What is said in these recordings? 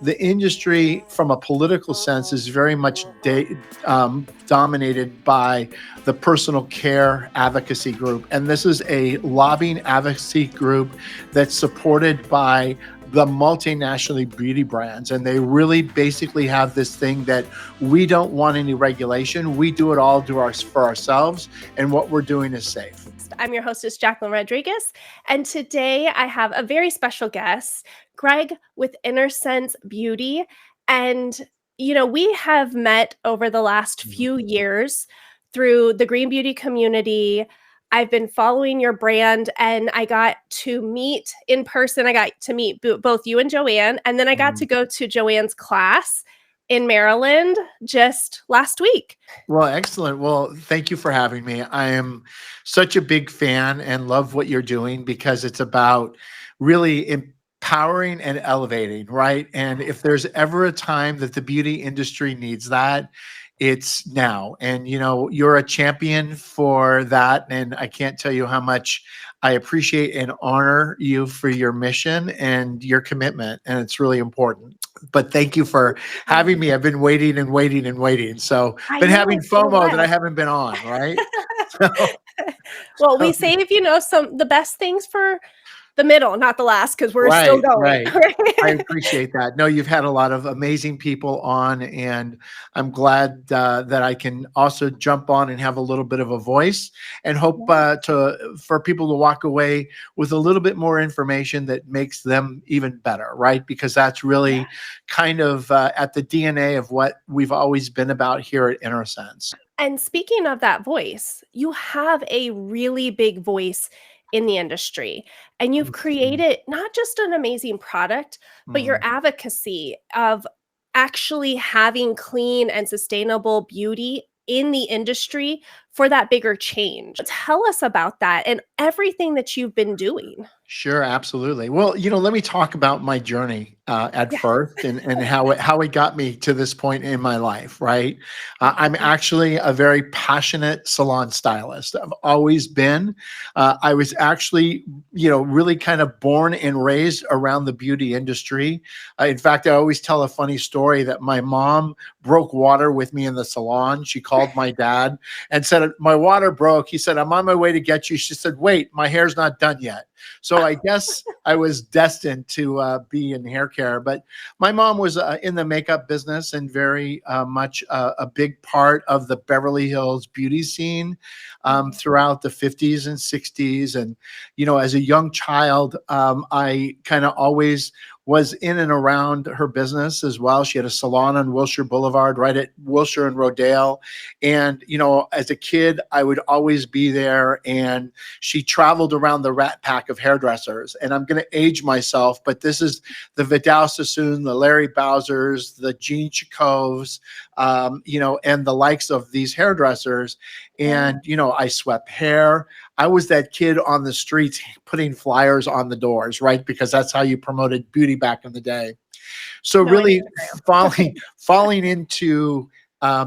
the industry from a political sense is very much dominated by the personal care advocacy group. And this is a lobbying advocacy group that's supported by the multinational beauty brands. And they really basically have this thing that we don't want any regulation. We do it all for ourselves. And what we're doing is safe. I'm your hostess, Jacquelyn Rodriguez. And today I have a very special guest, Greg with Innersense Beauty. And, we have met over the last few years through the green beauty community. I've been following your brand, and I got to meet in person. I got to meet both you and Joanne. And then I got to go to Joanne's class in Maryland just last week. Well, excellent. Well, thank you for having me. I am such a big fan and love what you're doing because it's about really empowering and elevating, right? And if there's ever a time that the beauty industry needs that, it's now. And, you're a champion for that. And I can't tell you how much I appreciate and honor you for your mission and your commitment. And it's really important. But thank you for having me. I've been waiting and waiting and waiting. So been having FOMO that I haven't been on, right? Well, we save, the best things for the middle, not the last, because we're still going. Right. I appreciate that. No, you've had a lot of amazing people on, and I'm glad that I can also jump on and have a little bit of a voice, and hope for people to walk away with a little bit more information that makes them even better, right? Because that's really kind of at the DNA of what we've always been about here at Innersense. And speaking of that voice, you have a really big voice in the industry, and you've created not just an amazing product, but your advocacy of actually having clean and sustainable beauty in the industry for that bigger change. Tell us about that and everything that you've been doing. Sure, absolutely. Well, let me talk about my journey at first and how it got me to this point in my life, right? I'm actually a very passionate salon stylist. I've always been. I was actually, really kind of born and raised around the beauty industry. In fact, I always tell a funny story that my mom broke water with me in the salon. She called my dad and said, "My water broke." He said, "I'm on my way to get you." She said, "Wait, my hair's not done yet." So I guess I was destined to be in hair care. But my mom was in the makeup business and very much a big part of the Beverly Hills beauty scene throughout the 50s and 60s. And, as a young child, I kind of always was in and around her business as well. She had a salon on Wilshire Boulevard, right at Wilshire and Rodale. And, as a kid, I would always be there. And she traveled around the rat pack of hairdressers. And I'm going to age myself, but this is the Vidal Sassoon, the Larry Bowsers, the Jean Chacoves, and the likes of these hairdressers. And, I swept hair. I was that kid on the streets putting flyers on the doors, right? Because that's how you promoted beauty back in the day. So really falling into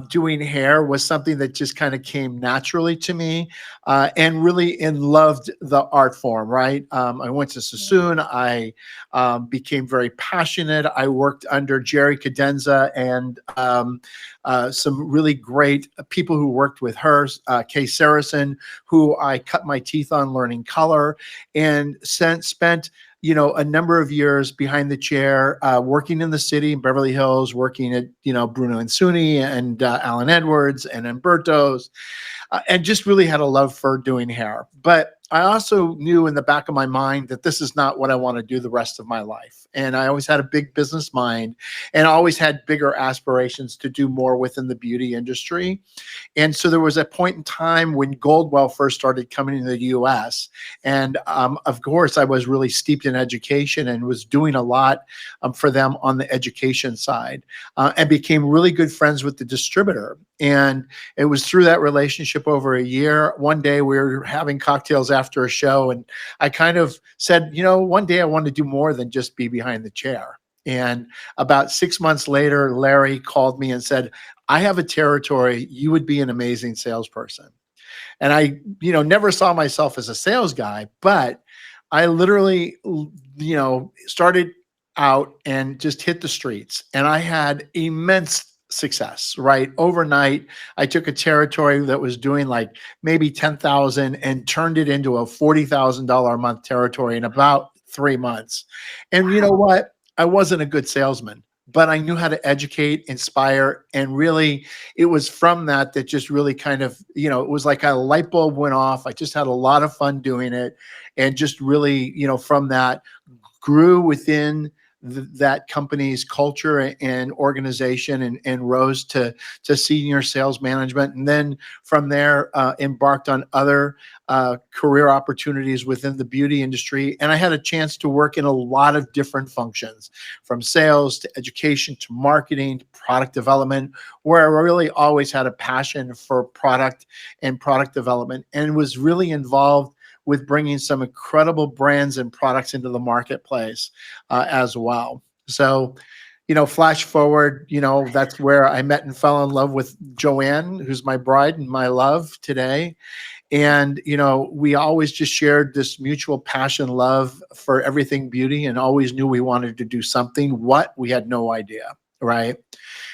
doing hair was something that just kind of came naturally to me, and really loved the art form, right? I went to Sassoon. I became very passionate. I worked under Jerry Cadenza and some really great people who worked with her, Kay Saracen, who I cut my teeth on learning color, and spent a number of years behind the chair, working in the city in Beverly Hills, working at, Bruno and Suni and Alan Edwards and Umberto's, and just really had a love for doing hair. But I also knew in the back of my mind that this is not what I want to do the rest of my life. And I always had a big business mind and always had bigger aspirations to do more within the beauty industry. And so there was a point in time when Goldwell first started coming into the US. And of course, I was really steeped in education and was doing a lot for them on the education side, and became really good friends with the distributor. And it was through that relationship over a year. One day we were having cocktails after a show, and I kind of said, one day I want to do more than just be behind the chair. And about 6 months later, Larry called me and said, "I have a territory. You would be an amazing salesperson." And I, never saw myself as a sales guy, but I literally, started out and just hit the streets. And I had immense success, right? Overnight, I took a territory that was doing like maybe 10,000 and turned it into a $40,000 a month territory in about 3 months. And you know Wow. what? I wasn't a good salesman, but I knew how to educate, inspire, and really it was from that that just really kind of, it was like a light bulb went off. I just had a lot of fun doing it and just really, from that grew within that company's culture and organization and rose to senior sales management. And then from there, embarked on other career opportunities within the beauty industry. And I had a chance to work in a lot of different functions, from sales to education to marketing to product development, where I really always had a passion for product and product development and was really involved with bringing some incredible brands and products into the marketplace as well. So, flash forward, that's where I met and fell in love with Joanne, who's my bride and my love today. And, we always just shared this mutual passion, love for everything beauty, and always knew we wanted to do something. What? We had no idea. Right.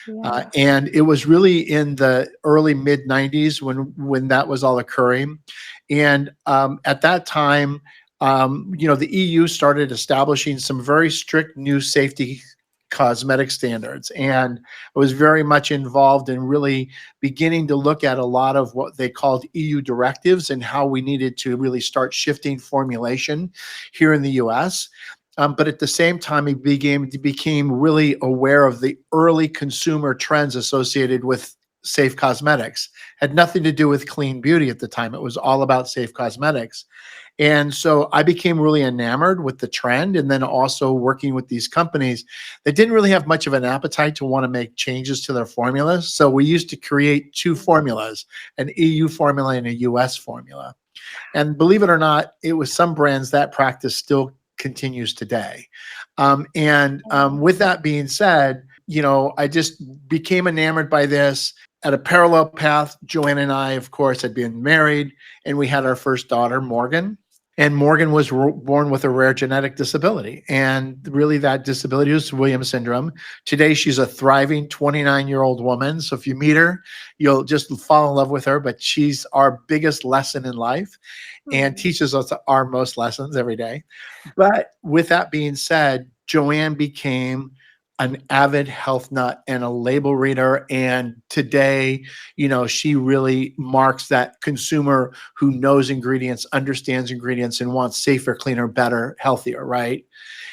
Yeah. And it was really in the early mid 90s when that was all occurring. And at that time, the EU started establishing some very strict new safety cosmetic standards. And I was very much involved in really beginning to look at a lot of what they called EU directives and how we needed to really start shifting formulation here in the US. But at the same time, he became really aware of the early consumer trends associated with safe cosmetics. Had nothing to do with clean beauty at the time. It was all about safe cosmetics. And so I became really enamored with the trend, and then also working with these companies that didn't really have much of an appetite to want to make changes to their formulas. So we used to create two formulas, an EU formula and a US formula. And believe it or not, it was some brands that practice still continues today. With that being said, I just became enamored by this. At a parallel path, Joanne and I, of course, had been married, and we had our first daughter, Morgan. And Morgan was born with a rare genetic disability. And really, that disability was Williams syndrome. Today, she's a thriving 29-year-old woman. So if you meet her, you'll just fall in love with her. But she's our biggest lesson in life and teaches us our most lessons every day. But with that being said, Joanne became an avid health nut and a label reader. And today, she really marks that consumer who knows ingredients, understands ingredients, and wants safer, cleaner, better, healthier, right?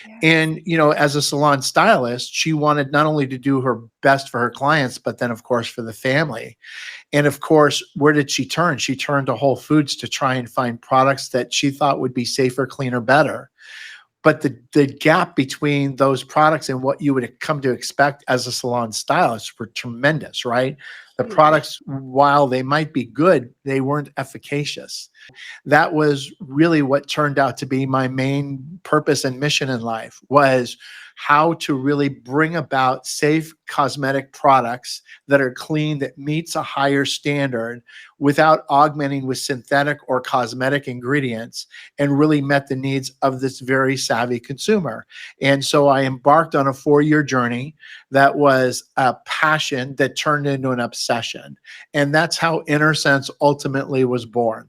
Yes. And, as a salon stylist, she wanted not only to do her best for her clients, but then, of course, for the family. And of course, where did she turn? She turned to Whole Foods to try and find products that she thought would be safer, cleaner, better. But the gap between those products and what you would come to expect as a salon stylist were tremendous, right? The products, while they might be good, they weren't efficacious. That was really what turned out to be my main purpose and mission in life, was how to really bring about safe cosmetic products that are clean, that meets a higher standard without augmenting with synthetic or cosmetic ingredients, and really met the needs of this very savvy consumer. And so I embarked on a 4-year journey that was a passion that turned into an obsession. And that's how Innersense ultimately was born.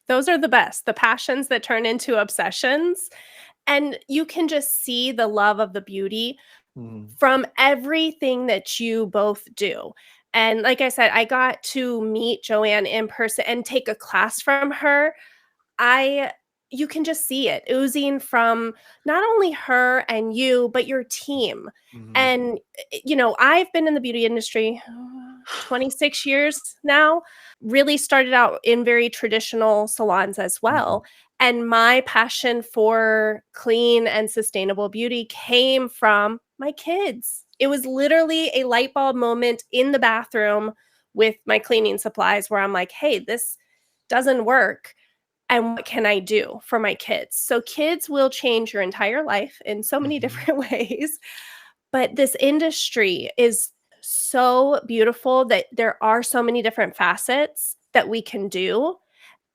Those are the best, the passions that turn into obsessions. And you can just see the love of the beauty Mhm. from everything that you both do. And like I said, I got to meet Joanne in person and take a class from her. I You can just see it oozing from not only her and you, but your team. Mhm. And, I've been in the beauty industry 26 years now, really started out in very traditional salons as Mhm. well. And my passion for clean and sustainable beauty came from my kids. It was literally a light bulb moment in the bathroom with my cleaning supplies where I'm like, hey, this doesn't work, and what can I do for my kids? So kids will change your entire life in so many Mhm. different ways, but this industry is so beautiful that there are so many different facets that we can do.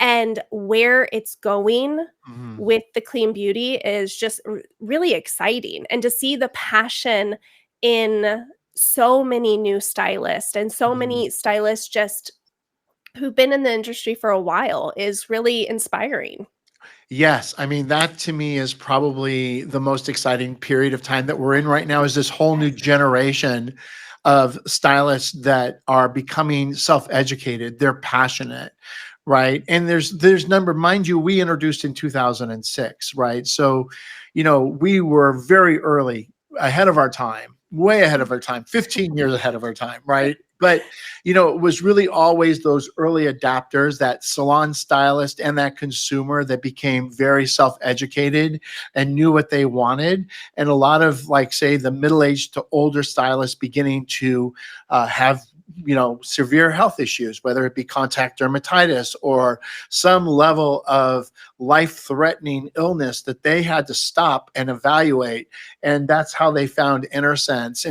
and where it's going Mhm. with the clean beauty is just really exciting. And to see the passion in so many new stylists and so Mhm. many stylists just who've been in the industry for a while is really inspiring. Yes, I mean, that to me is probably the most exciting period of time that we're in right now is this whole new Yes. generation of stylists that are becoming self-educated. They're passionate, right? And there's number, mind you, we introduced in 2006, right? So, we were very early, ahead of our time, way ahead of our time, 15 years ahead of our time, right? But it was really always those early adapters, that salon stylist and that consumer that became very self-educated and knew what they wanted. And a lot of, like, say, the middle-aged to older stylists beginning to have severe health issues, whether it be contact dermatitis or some level of life-threatening illness that they had to stop and evaluate. And that's how they found Innersense.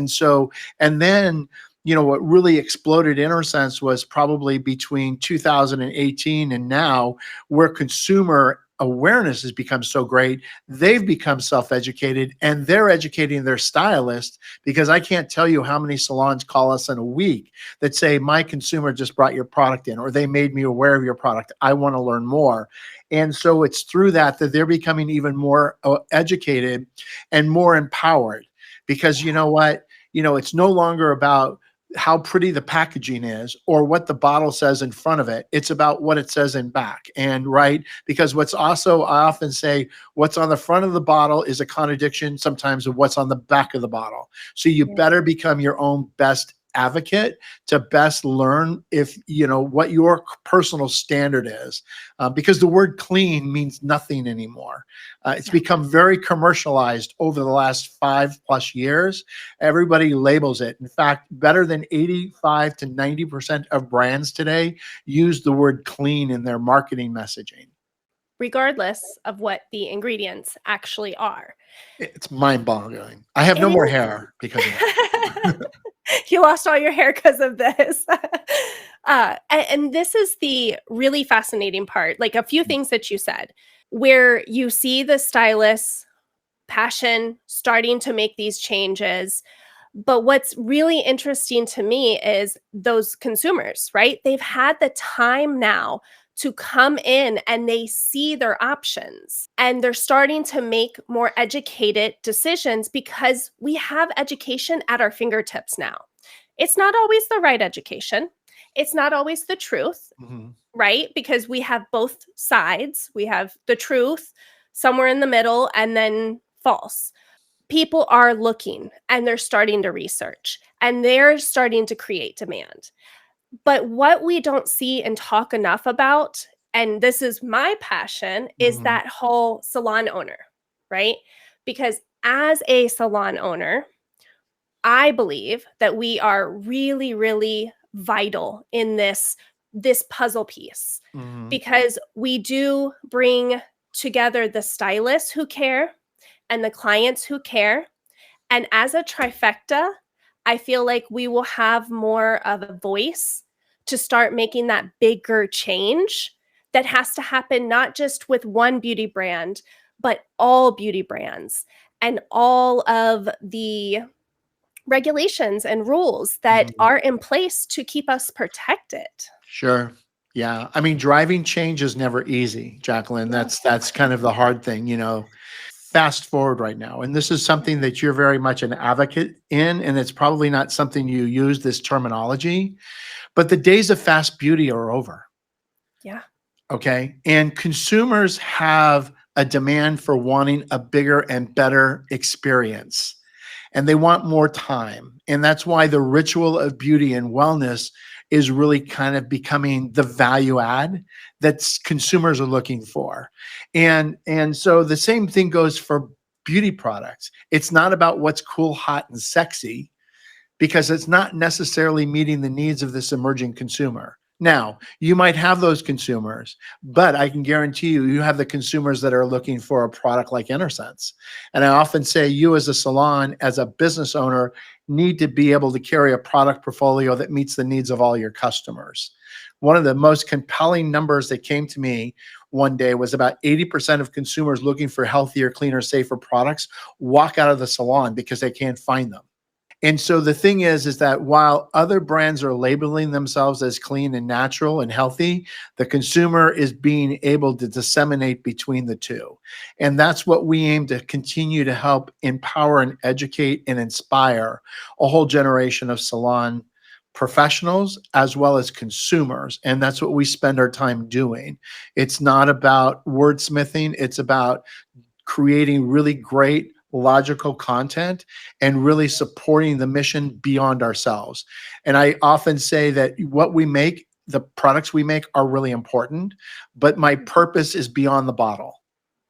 And then what really exploded Innersense was probably between 2018 and now, where consumer awareness has become so great. They've become self-educated and they're educating their stylist, because I can't tell you how many salons call us in a week that say, my consumer just brought your product in, or they made me aware of your product. I want to learn more. And so it's through that they're becoming even more educated and more empowered, because you know what? It's no longer about how pretty the packaging is or what the bottle says in front of it. It's about what it says in back. And right, because what's also, I often say, what's on the front of the bottle is a contradiction sometimes of what's on the back of the bottle. So you Yeah. better become your own best advocate to best learn if what your personal standard is, because the word clean means nothing anymore. It's Yeah. become very commercialized over the last 5+ years. Everybody labels it. In fact, better than 85 to 90% of brands today use the word clean in their marketing messaging. Regardless of what the ingredients actually are. It's mind-boggling. I have It no more is. hair because of it. You lost all your hair because of this. And this is the really fascinating part. Like a few things that you said, where you see the stylist's passion starting to make these changes. But what's really interesting to me is those consumers, right? They've had the time now to come in and they see their options and they're starting to make more educated decisions because we have education at our fingertips now. It's not always the right education. It's not always the truth, Mhm. right? Because we have both sides. We have the truth somewhere in the middle and then false. People are looking and they're starting to research and they're starting to create demand. But what we don't see and talk enough about, and this is my passion, is Mhm. that whole salon owner, right? Because as a salon owner, I believe that we are really, really vital in this puzzle piece Mhm. because we do bring together the stylists who care and the clients who care. And as a trifecta, I feel like we will have more of a voice to start making that bigger change that has to happen not just with one beauty brand, but all beauty brands and all of the regulations and rules that Mhm. are in place to keep us protected. Sure. Yeah. I mean, driving change is never easy, Jacqueline. No. That's kind of the hard thing. Fast forward right now, and this is something that you're very much an advocate in, and it's probably not something you use this terminology, but the days of fast beauty are over. Yeah. Okay. And consumers have a demand for wanting a bigger and better experience, and they want more time. And that's why the ritual of beauty and wellness is really kind of becoming the value add that consumers are looking for. And so the same thing goes for beauty products. It's not about what's cool, hot, and sexy, because it's not necessarily meeting the needs of this emerging consumer. Now, you might have those consumers, but I can guarantee you, you have the consumers that are looking for a product like Innersense. And I often say you as a salon, as a business owner, need to be able to carry a product portfolio that meets the needs of all your customers. One of the most compelling numbers that came to me one day was about 80% of consumers looking for healthier, cleaner, safer products walk out of the salon because they can't find them. And so the thing is that while other brands are labeling themselves as clean and natural and healthy, the consumer is being able to disseminate between the two. And that's what we aim to continue to help empower and educate and inspire a whole generation of salon professionals as well as consumers. And that's what we spend our time doing. It's not about wordsmithing, it's about creating really great logical content and really supporting the mission beyond ourselves. And I often say that what we make, the products we make are really important, but my purpose is beyond the bottle.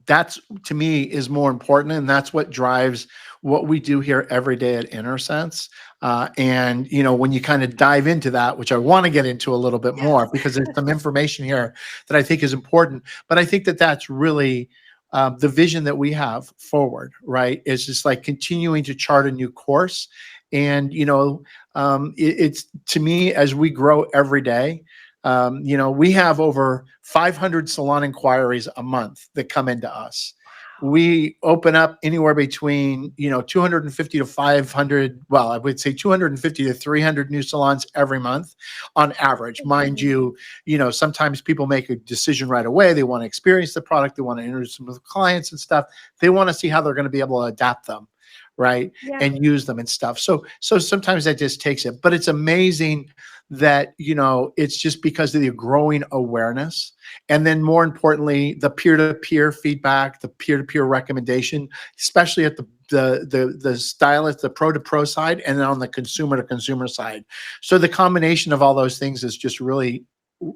That's, to me, is more important. And that's what drives what we do here every day at Innersense. And, when you kind of dive into that, which I want to get into a little bit more because there's some information here that I think is important, but I think that that's really the vision that we have forward, right? Is just like continuing to chart a new course. And, it's, to me, as we grow every day, we have over 500 salon inquiries a month that come into us. We open up anywhere between, 250 to 500, well, I would say 250 to 300 new salons every month on average. Mind you, sometimes people make a decision right away. They want to experience the product. They want to introduce them with clients and stuff. They want to see how they're going to be able to adapt them, right? Yeah. And use them and stuff. So sometimes that just takes it, but it's amazing that, it's just because of the growing awareness. And then more importantly, the peer-to-peer feedback, the peer-to-peer recommendation, especially at the stylist, the pro-to-pro side, and then on the consumer-to-consumer side. So the combination of all those things is just really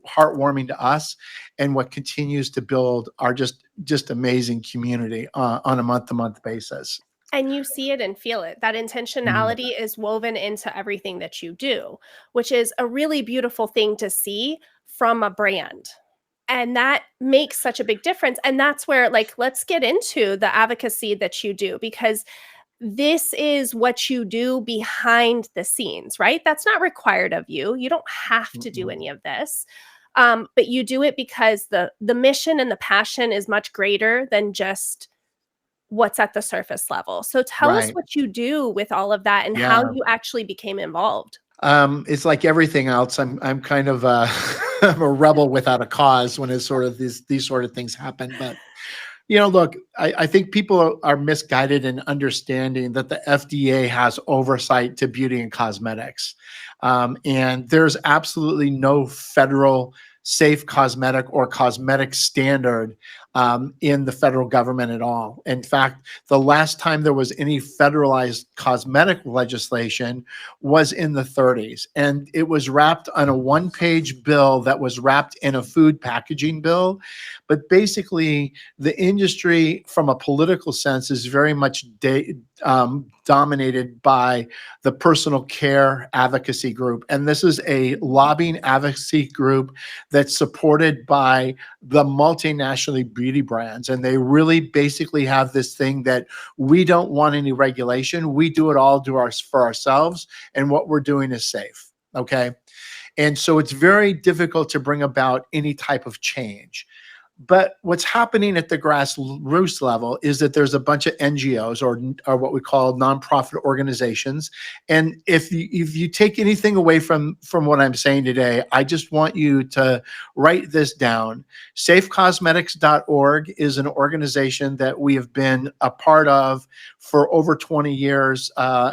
heartwarming to us, and what continues to build our just amazing community on a month-to-month basis. And you see it and feel it. That intentionality is woven into everything that you do, which is a really beautiful thing to see from a brand. And that makes such a big difference. And that's where, let's get into the advocacy that you do, because this is what you do behind the scenes, right? That's not required of you. You don't have to do any of this. But you do it because the mission and the passion is much greater than just what's at the surface level. So tell us what you do with all of that and how you actually became involved. It's like everything else. I'm kind of I'm a rebel without a cause when it's sort of these sort of things happen. But look, I think people are misguided in understanding that the FDA has oversight to beauty and cosmetics, and there's absolutely no federal safe cosmetic or cosmetic standard in the federal government at all. In fact, the last time there was any federalized cosmetic legislation was in the 30s, and it was wrapped on a one-page bill that was wrapped in a food packaging bill. But basically, the industry, from a political sense, is very much dominated by the personal care advocacy group. And this is a lobbying advocacy group that's supported by the multinational beauty brands. And they really basically have this thing that we don't want any regulation. We do it all for ourselves. And what we're doing is safe. Okay. And so it's very difficult to bring about any type of change. But what's happening at the grassroots level is that there's a bunch of NGOs or what we call nonprofit organizations. And if you take anything away from what I'm saying today, I just want you to write this down. Safecosmetics.org is an organization that we have been a part of for over 20 years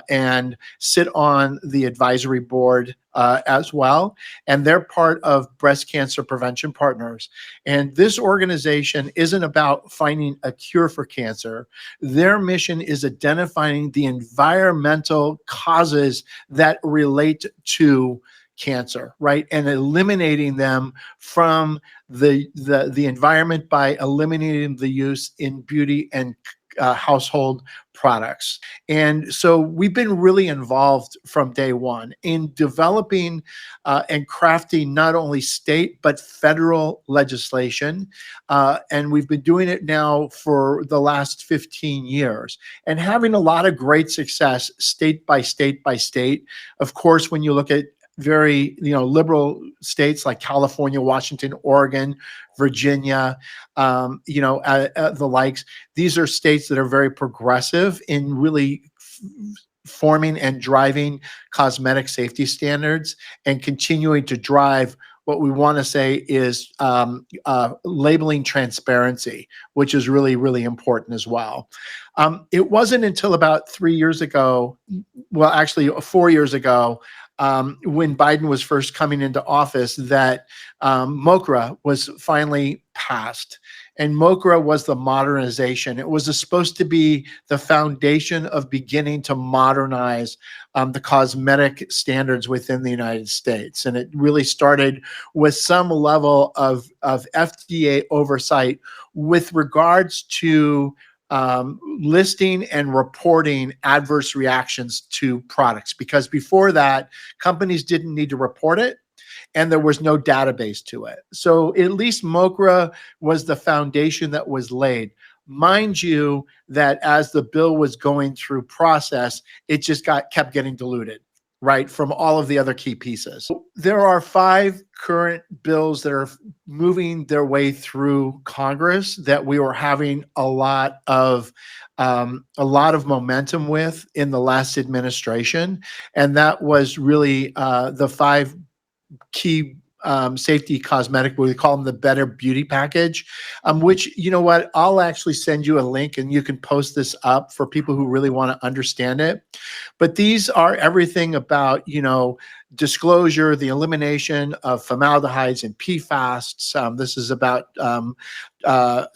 and sit on the advisory board as well. And they're part of Breast Cancer Prevention Partners. And this organization isn't about finding a cure for cancer. Their mission is identifying the environmental causes that relate to cancer, right? And eliminating them from the environment by eliminating the use in beauty and household products. And so we've been really involved from day one in developing and crafting not only state but federal legislation. And we've been doing it now for the last 15 years and having a lot of great success state by state by state. Of course, when you look at very liberal states like California, Washington, Oregon, Virginia, the likes. These are states that are very progressive in really forming and driving cosmetic safety standards and continuing to drive what we want to say is labeling transparency, which is really, really important as well. It wasn't until about 3 years ago, well, actually 4 years ago, when Biden was first coming into office, that MOCRA was finally passed. And MOCRA was the modernization. It was supposed to be the foundation of beginning to modernize the cosmetic standards within the United States. And it really started with some level of FDA oversight with regards to listing and reporting adverse reactions to products, because before that, companies didn't need to report it and there was no database to it. So at least MOCRA was the foundation that was laid. Mind you, that as the bill was going through process, it just kept getting diluted, right, from all of the other key pieces. There are 5 current bills that are moving their way through Congress that we were having a lot of momentum with in the last administration, and that was really the 5 key safety cosmetic, we call them the Better Beauty Package, which, you know what, I'll actually send you a link and you can post this up for people who really want to understand it. But these are everything about, disclosure, the elimination of formaldehydes and PFAS. This is about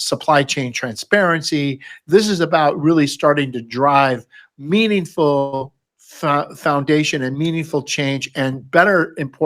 supply chain transparency. This is about really starting to drive meaningful foundation and meaningful change and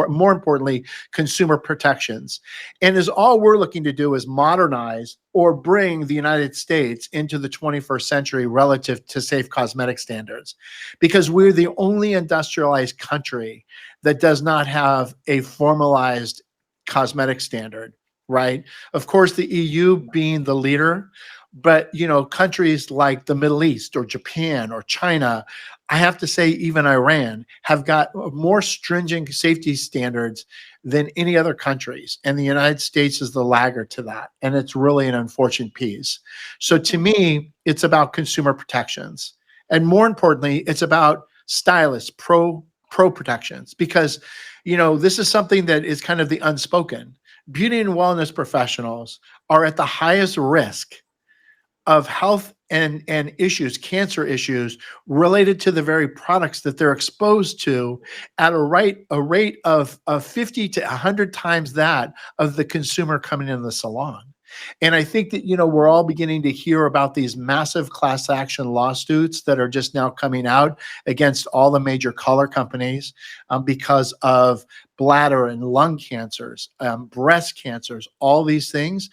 more importantly, consumer protections. And is all we're looking to do is modernize or bring the United States into the 21st century relative to safe cosmetic standards, because we're the only industrialized country that does not have a formalized cosmetic standard, right? Of course, the EU being the leader, but countries like the Middle East or Japan or China, I have to say even Iran, have got more stringent safety standards than any other countries. And the United States is the laggard to that. And it's really an unfortunate piece. So to me, it's about consumer protections. And more importantly, it's about stylists, pro protections, because, this is something that is kind of the unspoken. Beauty and wellness professionals are at the highest risk of health and issues, cancer issues related to the very products that they're exposed to at a rate of 50 to 100 times that of the consumer coming in the salon. And I think that, we're all beginning to hear about these massive class action lawsuits that are just now coming out against all the major color companies because of bladder and lung cancers, breast cancers, all these things.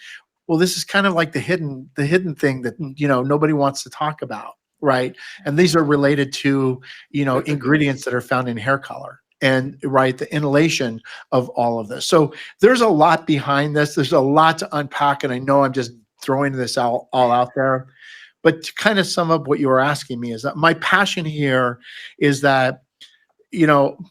Well, this is kind of like the hidden thing that, nobody wants to talk about, right? And these are related to, ingredients that are found in hair color and, right, the inhalation of all of this. So there's a lot behind this. There's a lot to unpack, and I know I'm just throwing this all out there. But to kind of sum up what you were asking me is that my passion here is that,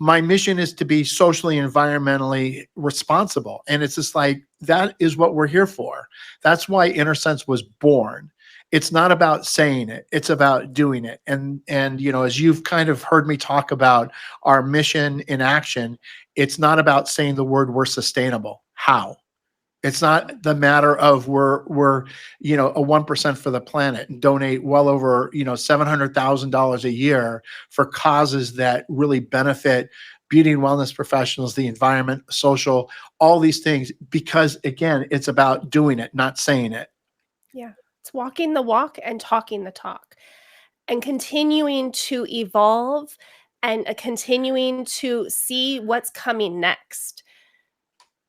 my mission is to be socially, environmentally responsible. And it's just like, that is what we're here for. That's why Innersense was born. It's not about saying it, it's about doing it. And as you've kind of heard me talk about our mission in action, it's not about saying the word we're sustainable. How? It's not the matter of we're a 1% for the planet and donate well over $700,000 a year for causes that really benefit beauty and wellness professionals, the environment, social, all these things. Because again, it's about doing it, not saying it. Yeah, it's walking the walk and talking the talk, and continuing to evolve and continuing to see what's coming next.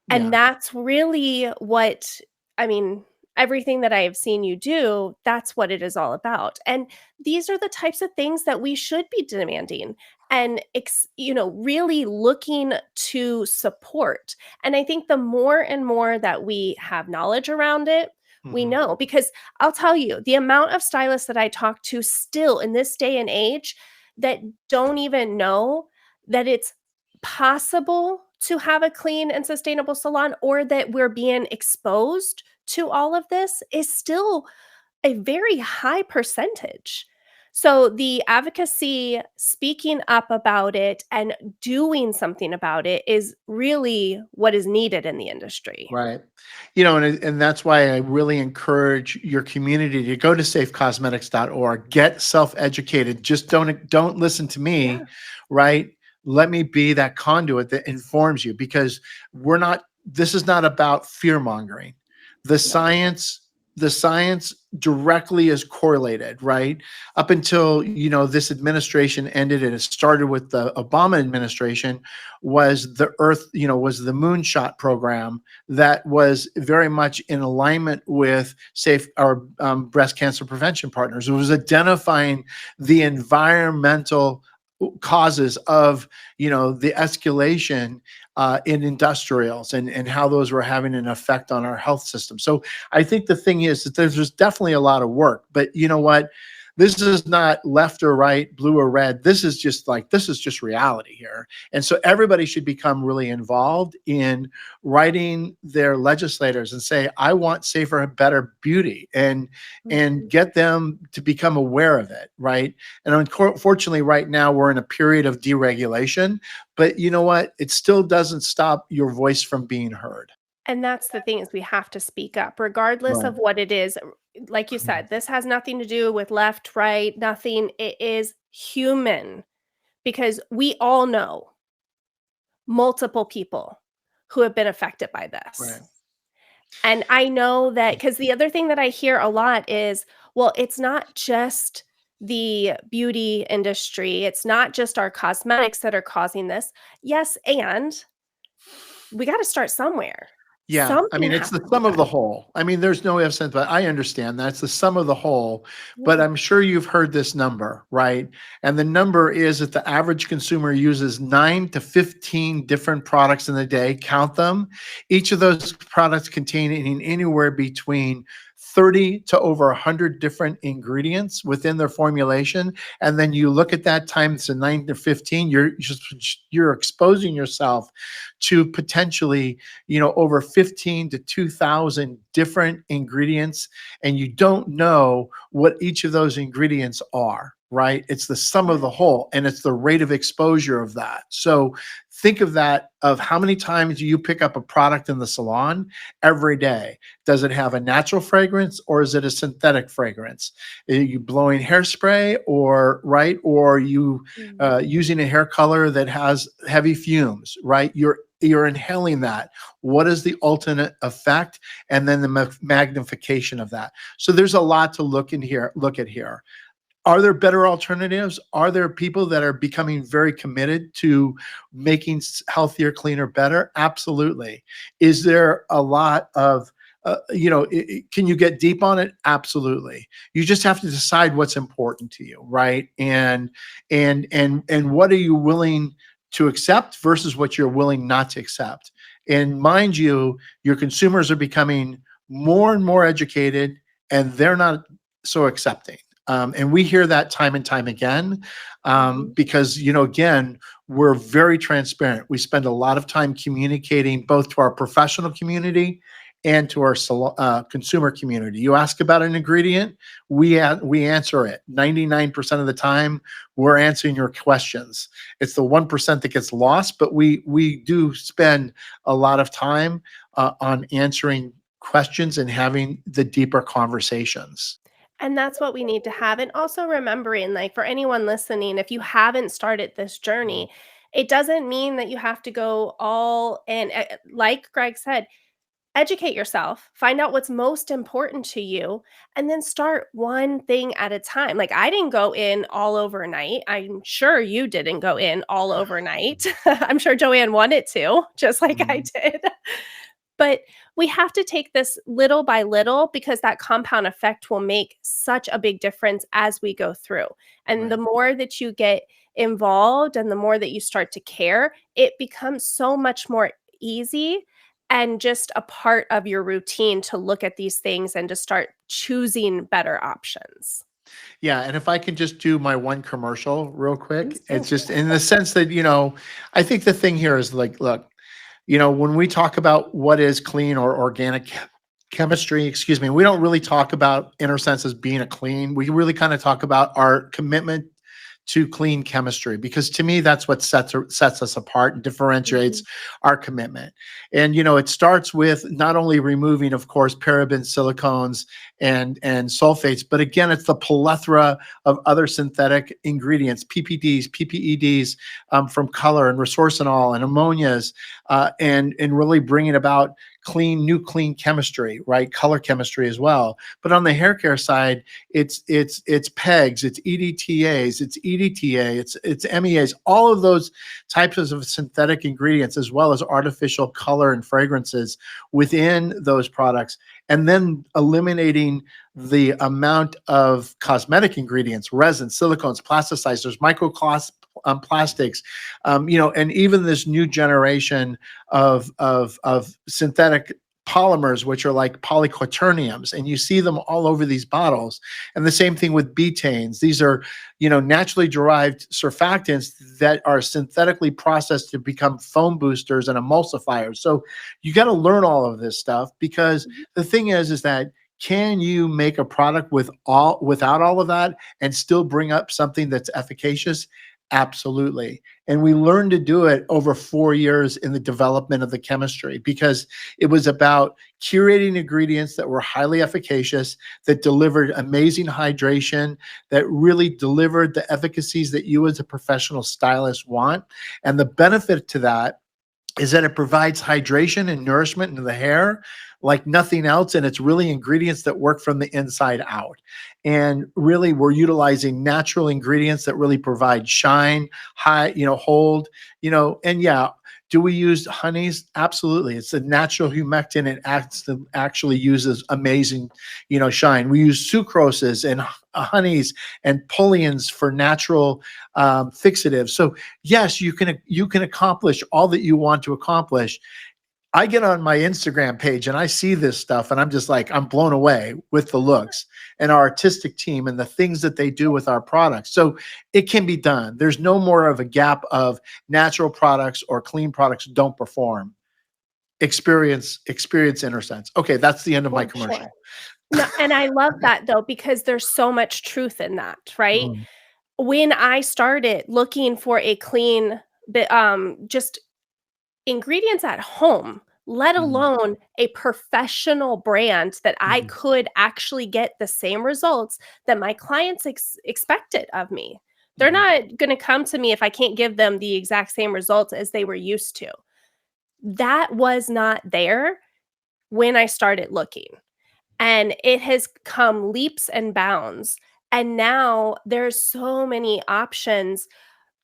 And Yeah. that's really what, I mean, everything that I have seen you do, that's what it is all about. And these are the types of things that we should be demanding and really looking to support. And I think the more and more that we have knowledge around it, we Mhm. know, because I'll tell you, the amount of stylists that I talk to still in this day and age that don't even know that it's possible to have a clean and sustainable salon, or that we're being exposed to all of this, is still a very high percentage. So the advocacy, speaking up about it and doing something about it, is really what is needed in the industry. Right. And that's why I really encourage your community to go to safecosmetics.org, get self-educated. Just don't listen to Yeah. me, right? Let me be that conduit that informs you, because this is not about fear mongering. The No. science, the science directly is correlated, right? Up until, this administration ended and it started with the Obama administration, was the was the moonshot program that was very much in alignment with safe our breast cancer prevention partners. It was identifying the environmental causes of the escalation in industrials, and how those were having an effect on our health system. So I think the thing is that there's definitely a lot of work, but you know what? This is not left or right, blue or red. This is just reality here. And so everybody should become really involved in writing their legislators and say, I want safer and better beauty, and Mhm. get them to become aware of it, right? And unfortunately, right now we're in a period of deregulation, but you know what? It still doesn't stop your voice from being heard. And that's the thing, is we have to speak up regardless Right. of what it is. Like you said, this has nothing to do with left, right, nothing. It is human, because we all know multiple people who have been affected by this. Right. And I know that, because the other thing that I hear a lot is, well, it's not just the beauty industry, it's not just our cosmetics that are causing this. Yes, and we got to start somewhere. Yeah, I Something mean, it's has the to be sum of the done. whole. I mean, there's no ifs, ands, but I understand that's the sum of the whole. But Yeah. I'm sure you've heard this number, right? And the number is that the average consumer uses 9 to 15 different products in a day. Count them. Each of those products containing anywhere between 30 to over 100 different ingredients within their formulation. And then you look at that times the 9 to 15, you're exposing yourself to potentially over 15 to 2,000 different ingredients, and you don't know what each of those ingredients are, right? It's the sum of Yeah. the whole, and it's the rate of exposure of that. So think of that, of how many times you pick up a product in the salon every day. Does it have a natural fragrance, or is it a synthetic fragrance? Are you blowing hairspray, or right, or you Mhm. using a hair color that has heavy fumes, right? You're inhaling that. What is the alternate effect? And then the magnification of that. So there's a lot to look at here. Are there better alternatives? Are there people that are becoming very committed to making healthier, cleaner, better? Absolutely. Is there a lot of can you get deep on it? Absolutely. You just have to decide what's important to you, right? And what are you willing to accept versus what you're willing not to accept. And mind you, your consumers are becoming more and more educated, and they're not so accepting. And we hear that time and time again, Mhm. because, again, we're very transparent. We spend a lot of time communicating both to our professional community and to our consumer community. You ask about an ingredient, we answer it. 99% of the time, we're answering your questions. It's the 1% that gets lost, but we do spend a lot of time on answering questions and having the deeper conversations. And that's what we need to have. And also remembering, like, for anyone listening, if you haven't started this Mm. journey, it doesn't mean that you have to go all in. Like Greg said, educate yourself, find out what's most important to you, and then start one thing at a time. Like, I didn't go in all overnight. I'm sure you didn't go in all overnight. I'm sure Joanne wanted to, just like I Mhm. did. But we have to take this little by little because that compound effect will make such a big difference as we go through. And the Right. more that you get involved and the more that you start to care, it becomes so much more easy and just a part of your routine to look at these things and to start choosing better options. Yeah, and if I can just do my one commercial real quick, Please it's do. just in the sense that, I think the thing here is like, look, when we talk about what is clean or organic chemistry, excuse me, we don't really talk about Innersense as being a clean. We really kind of talk about our commitment to clean chemistry, because to me that's what sets us apart and differentiates Mhm. our commitment. And it starts with not only removing, of course, parabens, silicones, and sulfates, but again, it's the plethora of other synthetic ingredients, PPDs, PPEDs, from color and resorcinol and ammonias, and really bringing about new clean chemistry, right? Color chemistry as well. But on the hair care side, it's PEGs, it's EDTAs, it's EDTA, it's MEAs, all of those types of synthetic ingredients, as well as artificial color and fragrances within those products, and then eliminating the amount of cosmetic ingredients, resins, silicones, plasticizers, plastics, and even this new generation of synthetic polymers, which are like polyquaterniums, and you see them all over these bottles. And the same thing with betanes. These are, naturally derived surfactants that are synthetically processed to become foam boosters and emulsifiers. So you got to learn all of this stuff, because Mhm. the thing is that can you make a product without all of that and still bring up something that's efficacious? Absolutely. And we learned to do it over 4 years in the development of the chemistry, because it was about curating ingredients that were highly efficacious, that delivered amazing hydration, that really delivered the efficacies that you as a professional stylist want. And the benefit to that is that it provides hydration and nourishment into the hair like nothing else. And it's really ingredients that work from the inside out. And really, we're utilizing natural ingredients that really provide shine, hold, and yeah. Do we use honeys? Absolutely. It's a natural humectant. It actually uses amazing, shine. We use sucroses and honeys and pullions for natural fixatives. So yes, you can accomplish all that you want to accomplish. I get on my Instagram page and I see this stuff and I'm just like, I'm blown away with the looks and our artistic team and the things that they do with our products. So it can be done. There's no more of a gap of natural products or clean products don't perform. Experience Innersense. Okay, that's the end of my For sure. commercial. No, and I love that though, because there's so much truth in that, right? Mhm, When I started looking for a clean, just ingredients at home, let mhm, alone a professional brand that I mhm, could actually get the same results that my clients expected of me. They're mhm. not going to come to me if I can't give them the exact same results as they were used to. That was not there when I started looking. And it has come leaps and bounds. And now there's so many options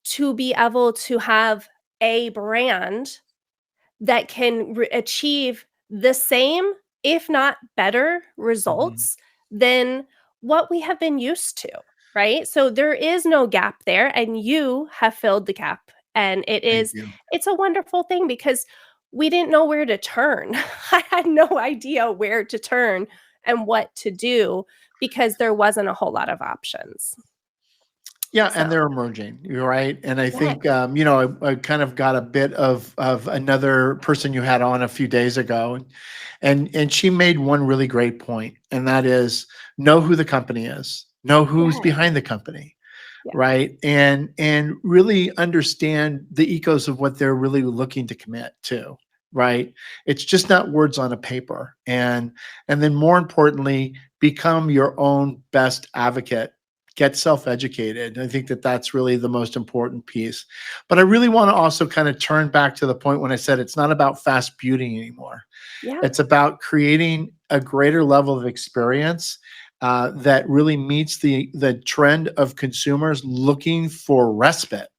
to be able to have a brand that can achieve the same, if not better, Mhm. results than what we have been used to, right? So there is no gap there, and you have filled the gap. And Thank you. it's a wonderful thing because we didn't know where to turn. I had no idea where to turn and what to do because there wasn't a whole lot of options. Yeah, and So, they're emerging. You're right, and I yeah. think I kind of got a bit of another person you had on a few days ago, and she made one really great point, and that is know who the company is, know who's Yes. behind the company, Yeah. right, and really understand the ethos of what they're really looking to commit to. Right, it's just not words on a paper, and then more importantly, become your own best advocate get self-educated. I think that that's really the most important piece. But I really want to also kind of turn back to the point when I said it's not about fast beauty anymore. Yeah. It's about creating a greater level of experience that really meets the trend of consumers looking for respite,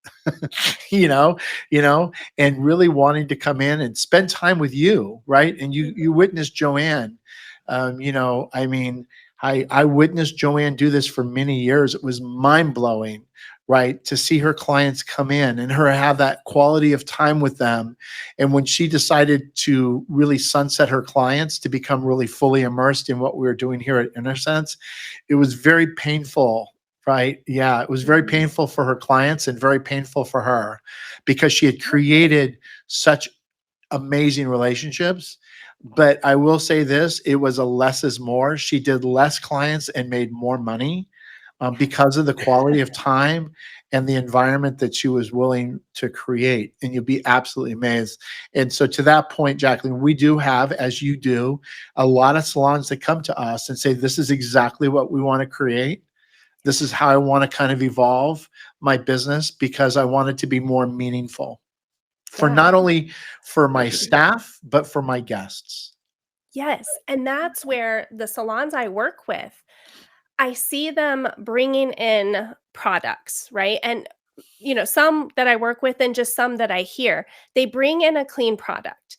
you know, and really wanting to come in and spend time with you, right? And you witnessed Joanne. I mean, I witnessed Joanne do this for many years. It was mind blowing, right? To see her clients come in and her have that quality of time with them. And when she decided to really sunset her clients to become really fully immersed in what we were doing here at Innersense, it was very painful, right? Yeah, it was very painful for her clients and very painful for her because she had created such amazing relationships. But I will say this, it was a less is more. She did less clients and made more money because of the quality of time and the environment that she was willing to create. And you'll be absolutely amazed. And so to that point, Jacquelyn, we do have, as you do, a lot of salons that come to us and say, this is exactly what we want to create. This is how I want to kind of evolve my business because I want it to be more meaningful for Yeah. not only for my staff, but for my guests. Yes. And that's where the salons I work with, I see them bringing in products, right? And, some that I work with and just some that I hear, they bring in a clean product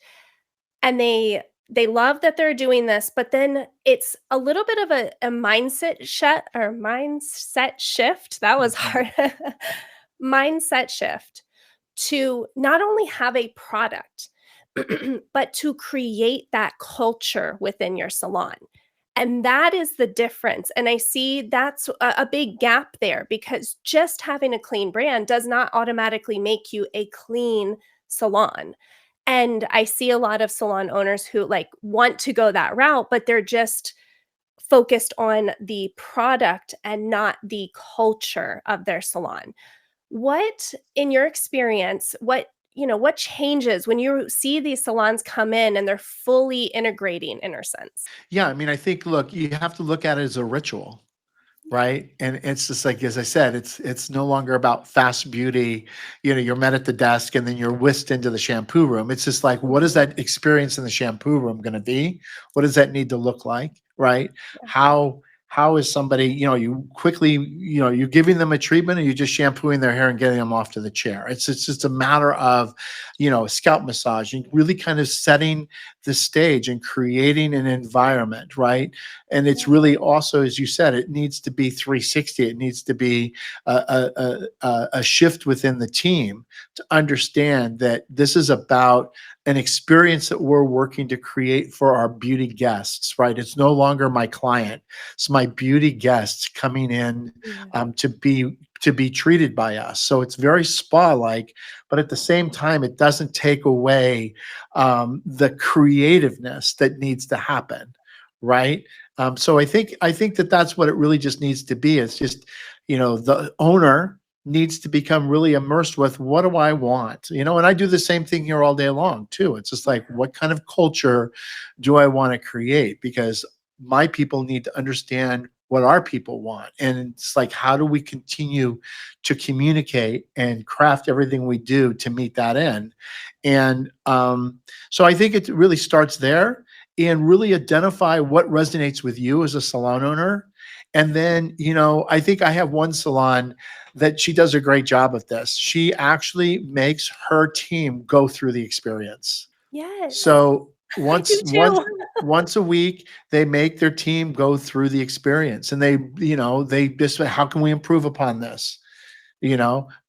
and they love that they're doing this, but then it's a little bit of a mindset shift. That was hard. Mindset shift to not only have a product, but to create that culture within your salon. And that is the difference. And I see that's a big gap there because just having a clean brand does not automatically make you a clean salon. And I see a lot of salon owners who want to go that route, but they're just focused on the product and not the culture of their salon. What, in your experience, what changes when you see these salons come in and they're fully integrating Innersense? Yeah, I mean, I think, look, you have to look at it as a ritual, right? And it's just like, as I said, it's no longer about fast beauty. You're met at the desk and then you're whisked into the shampoo room. It's just like, what is that experience in the shampoo room going to be? What does that need to look like, right? Yeah. How is somebody, you quickly, you're giving them a treatment and you're just shampooing their hair and getting them off to the chair. It's just a matter of, scalp massage and really kind of setting the stage and creating an environment, right? And it's really also, as you said, it needs to be 360. It needs to be a shift within the team to understand that this is about an experience that we're working to create for our beauty guests, right? It's no longer my client. It's my beauty guests coming in to be treated by us. So it's very spa-like, but at the same time, it doesn't take away the creativeness that needs to happen, right? So I think that that's what it really just needs to be. It's just, the owner needs to become really immersed with what do I want, and I do the same thing here all day long too. It's just like, what kind of culture do I want to create? Because my people need to understand what our people want. And it's like, how do we continue to communicate and craft everything we do to meet that end? And so I think it really starts there and really identify what resonates with you as a salon owner. And then, I think I have one salon that she does a great job of this. She actually makes her team go through the experience. Yes. So I do too. once a week, they make their team go through the experience and they just, how can we improve upon this?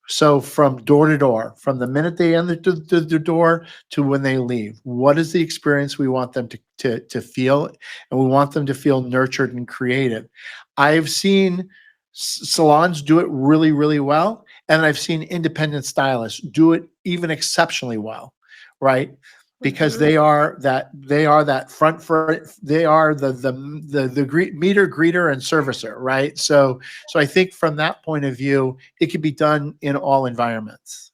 So from door to door, from the minute they enter the door to when they leave, what is the experience we want them to feel? And we want them to feel nurtured and creative. I've seen salons do it really, really well. And I've seen independent stylists do it even exceptionally well, right? Because they are that they are the meter greeter and servicer, right? So I think from that point of view, it can be done in all environments.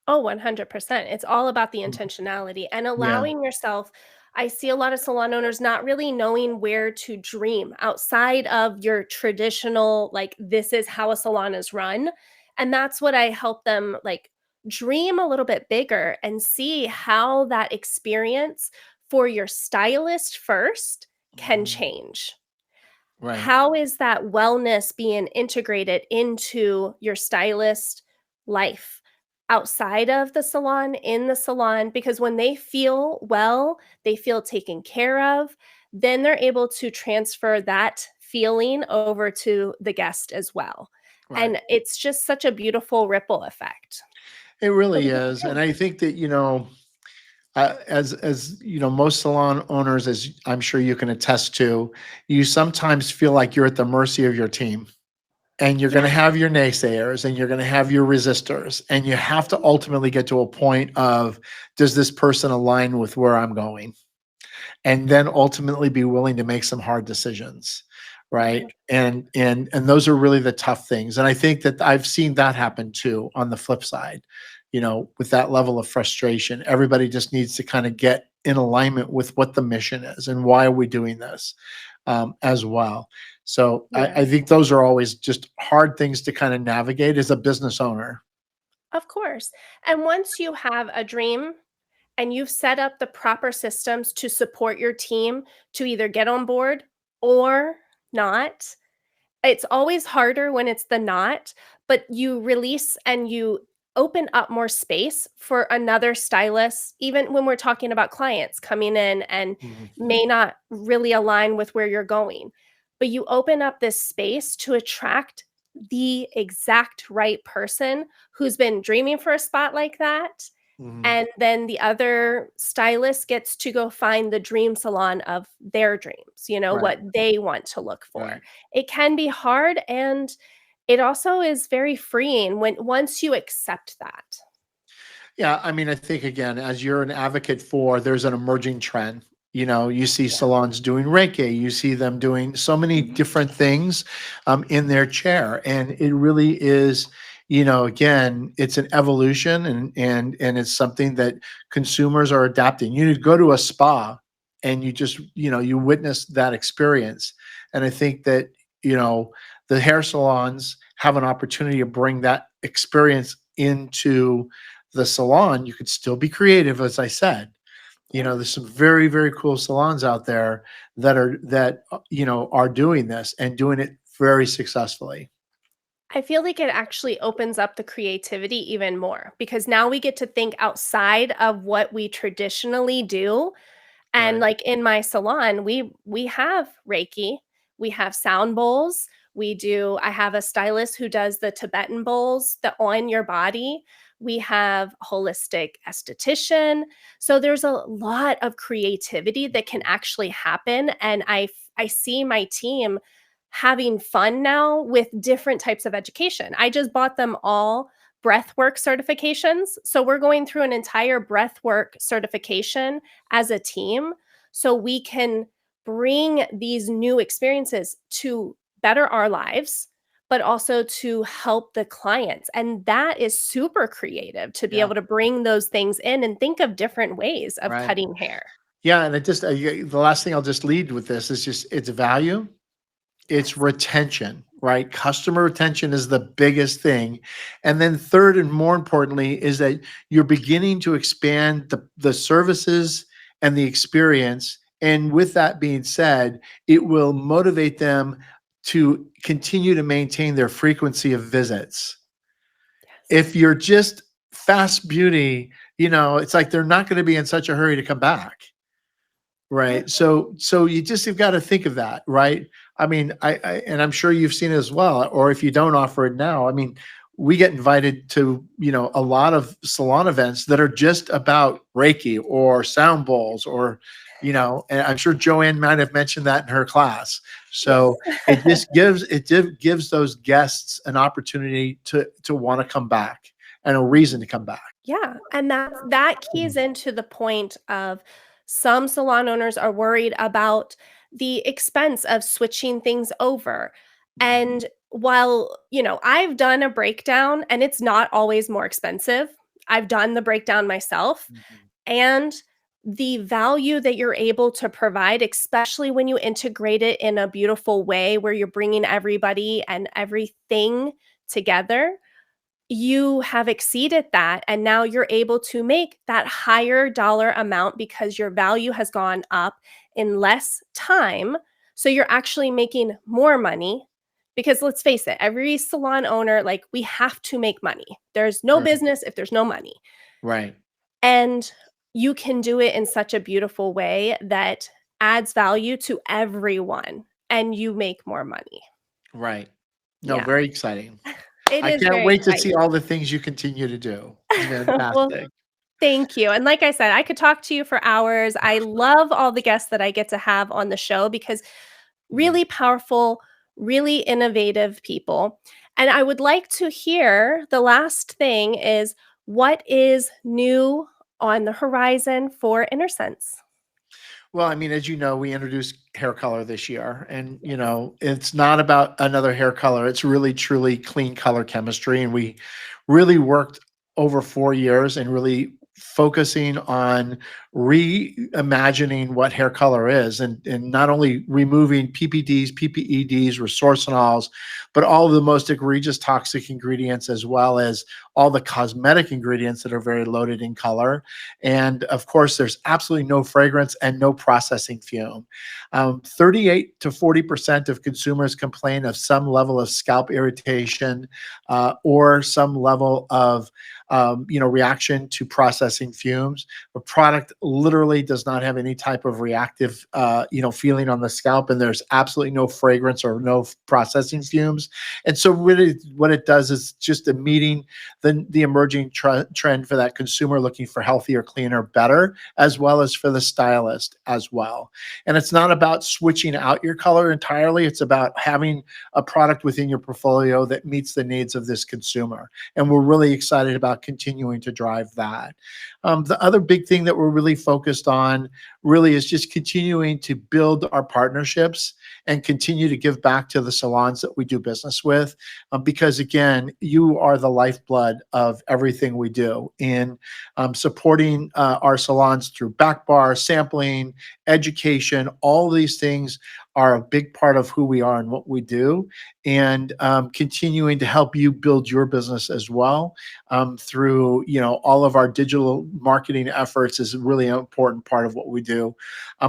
Oh, 100%. It's all about the intentionality and Yeah. allowing yourself I see a lot of salon owners not really knowing where to dream outside of your traditional, like, this is how a salon is run. And that's what I help them, like, dream a little bit bigger and see how that experience for your stylist first can Mhm. change. Right. How is that wellness being integrated into your stylist life outside of the salon, in the salon? Because when they feel well, they feel taken care of, then they're able to transfer that feeling over to the guest as well. Right. And it's just such a beautiful ripple effect. It So really what do is. you And think? I think that, as you know, most salon owners, as I'm sure you can attest to, you sometimes feel like you're at the mercy of your team. And you're going Yeah, to have your naysayers and you're going to have your resistors. And you have to ultimately get to a point of, does this person align with where I'm going? And then ultimately be willing to make some hard decisions. Right. And those are really the tough things. And I think that I've seen that happen too on the flip side, with that level of frustration. Everybody just needs to kind of get in alignment with what the mission is and why are we doing this, as well. So yeah, I think those are always just hard things to kind of navigate as a business owner. of course. And once you have a dream and you've set up the proper systems to support your team to either get on board or not. It's always harder when it's the not, but you release and you open up more space for another stylist, even when we're talking about clients coming in and Mhm. may not really align with where you're going. But you open up this space to attract the exact right person who's been dreaming for a spot like that, Mhm. and then the other stylist gets to go find the dream salon of their dreams, Right. what they want to look for. Right. It can be hard, and it also is very freeing when once you accept that. Yeah, I mean, I think again, as you're an advocate for, there's an emerging trend. You see Yeah. salons doing Reiki, you see them doing so many different things, in their chair, and it really is, again, it's an evolution, and it's something that consumers are adapting. You go to a spa, and you just, you witness that experience, and I think that, you know, the hair salons have an opportunity to bring that experience into the salon. You could still be creative, as I said. Yeah. There's some very, very cool salons out there that are doing this and doing it very successfully. I feel like it actually opens up the creativity even more because now we get to think outside of what we traditionally do. And Right. like in my salon, we have Reiki, we have sound bowls, I have a stylist who does the Tibetan bowls that on your body. We have holistic esthetician. So there's a lot of creativity that can actually happen, and I see my team having fun now with different types of education. I just bought them all breathwork certifications. So we're going through an entire breathwork certification as a team so we can bring these new experiences to better our lives but also to help the clients, and that is super creative to be Yeah. able to bring those things in and think of different ways of Right. cutting hair. Yeah. And the last thing I'll just lead with this is just it's value, it's Yes. retention, right? Customer retention is the biggest thing. And then third and more importantly is that you're beginning to expand the services and the experience. And with that being said, it will motivate them to continue to maintain their frequency of visits. Yes. If you're just fast beauty, it's like they're not going to be in such a hurry to come back. Yeah. Right. So you've got to think of that, right? I mean, and I'm sure you've seen it as well, or if you don't offer it now, I mean, we get invited to, a lot of salon events that are just about Reiki or sound bowls or, and I'm sure Joanne might have mentioned that in her class. Yes. So it gives those guests an opportunity to want to come back and a reason to come back. Yeah, and that keys Mhm. into the point of some salon owners are worried about the expense of switching things over. Mhm. And while, I've done a breakdown and it's not always more expensive. I've done the breakdown myself, Mhm. and the value that you're able to provide, especially when you integrate it in a beautiful way where you're bringing everybody and everything together, you have exceeded that. And now you're able to make that higher dollar amount because your value has gone up in less time. So you're actually making more money. Because let's face it, every salon owner, like, we have to make money. There's no Right. business if there's no money. Right. And you can do it in such a beautiful way that adds value to everyone and you make more money. Right. No, Yeah, very exciting. it I is can't very wait to see exciting. all the things you continue to do. It's Well, fantastic. thank you. And like I said, I could talk to you for hours. I love all the guests that I get to have on the show because Mhm. really powerful, really innovative people. And I would like to hear the last thing is what is new on the horizon for Innersense? Well, I mean, as you know, we introduced hair color this year, and it's not about another hair color. It's really truly clean color chemistry, and we really worked over 4 years and really focusing on reimagining what hair color is, and not only removing PPDs, PPEDs, resorcinols, but all of the most egregious toxic ingredients, as well as all the cosmetic ingredients that are very loaded in color. And of course, there's absolutely no fragrance and no processing fume. 38 to 40% of consumers complain of some level of scalp irritation or some level of reaction to processing fumes. The product literally does not have any type of reactive, feeling on the scalp, and there's absolutely no fragrance or no processing fumes. And so, really, what it does is just a meeting the emerging trend for that consumer looking for healthier, cleaner, better, as well as for the stylist as well. And it's not about switching out your color entirely. It's about having a product within your portfolio that meets the needs of this consumer. And we're really excited about continuing to drive that. The other big thing that we're really focused on really is just continuing to build our partnerships and continue to give back to the salons that we do business with. Because again, you are the lifeblood of everything we do in supporting our salons through back bar, sampling, education. All these things are a big part of who we are and what we do, and continuing to help you build your business as well through all of our digital marketing efforts is a really important part of what we do.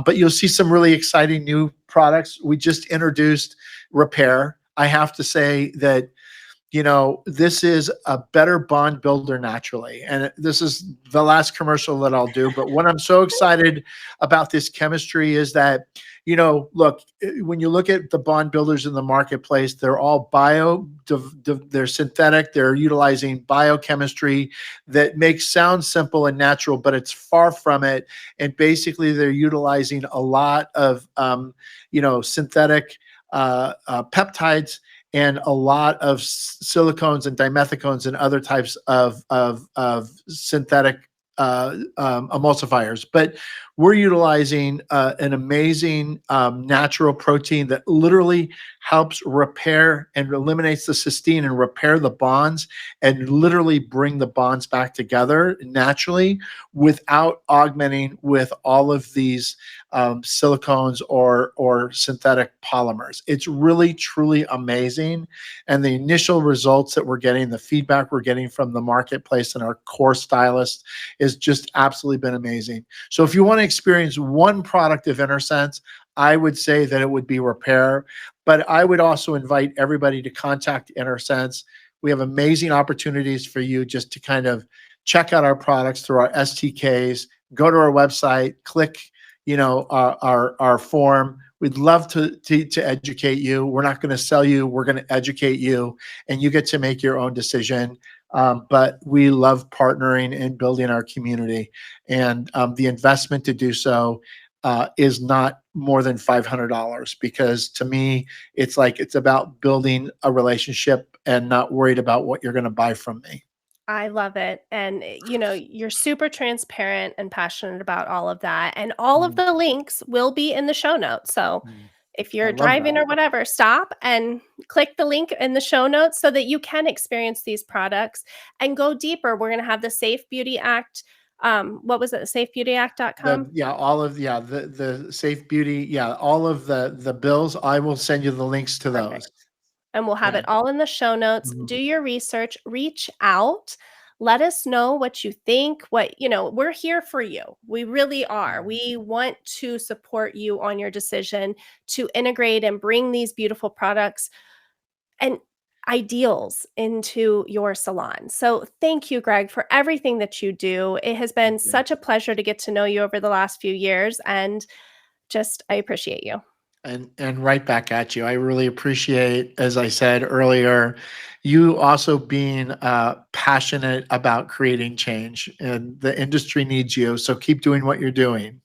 But you'll see some really exciting new products. We just introduced Repair. I have to say that this is a better bond builder naturally. And this is the last commercial that I'll do. But what I'm so excited about this chemistry is that, look, when you look at the bond builders in the marketplace, they're all they're synthetic, they're utilizing biochemistry that makes sound simple and natural, but it's far from it. And basically, they're utilizing a lot of, synthetic peptides and a lot of silicones and dimethicones and other types of synthetic emulsifiers. But we're utilizing an amazing natural protein that literally helps repair and eliminates the cysteine and repair the bonds and literally bring the bonds back together naturally without augmenting with all of these silicones or synthetic polymers. It's really, truly amazing. And the initial results that we're getting, the feedback we're getting from the marketplace and our core stylists is just absolutely been amazing. So if you want to experience one product of Innersense, I would say that it would be Repair. But I would also invite everybody to contact Innersense. We have amazing opportunities for you just to kind of check out our products through our STKs, go to our website, click our form. We'd love to educate you. We're not going to sell you. We're going to educate you, and you get to make your own decision. But we love partnering and building our community, and the investment to do so is not more than $500, because to me, it's about building a relationship and not worried about what you're going to buy from me. I love it. And, you're super transparent and passionate about all of that. And all of Mm, the links will be in the show notes. So mm. if I you're love driving that. or whatever, stop and click the link in the show notes so that you can experience these products and go deeper. We're going to have the Safe Beauty Act what was it? Safebeautyact.com? The Safe Beauty, all of the bills. I will send you the links to Perfect. those. And we'll have Yeah. it all in the show notes. Mhm. Do your research, reach out. Let us know what you think. We're here for you. We really are. Mhm. We want to support you on your decision to integrate and bring these beautiful products and ideals into your salon. So thank you, Greg, for everything that you do. It has Thank been you. such a pleasure to get to know you over the last few years, and I appreciate you. And right back at you. I really appreciate, as I said earlier, you also being passionate about creating change, and the industry needs you. So keep doing what you're doing.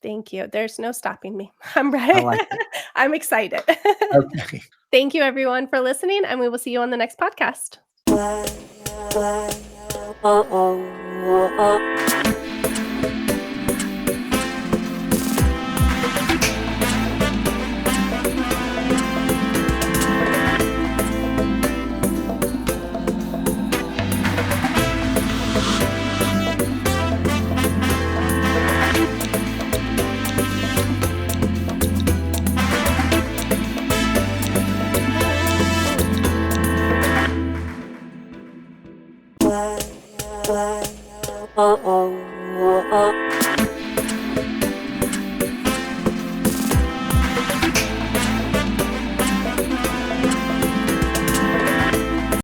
Thank you. There's no stopping me. I'm I ready. like it. I'm excited. Okay. Thank you, everyone, for listening, and we will see you on the next podcast.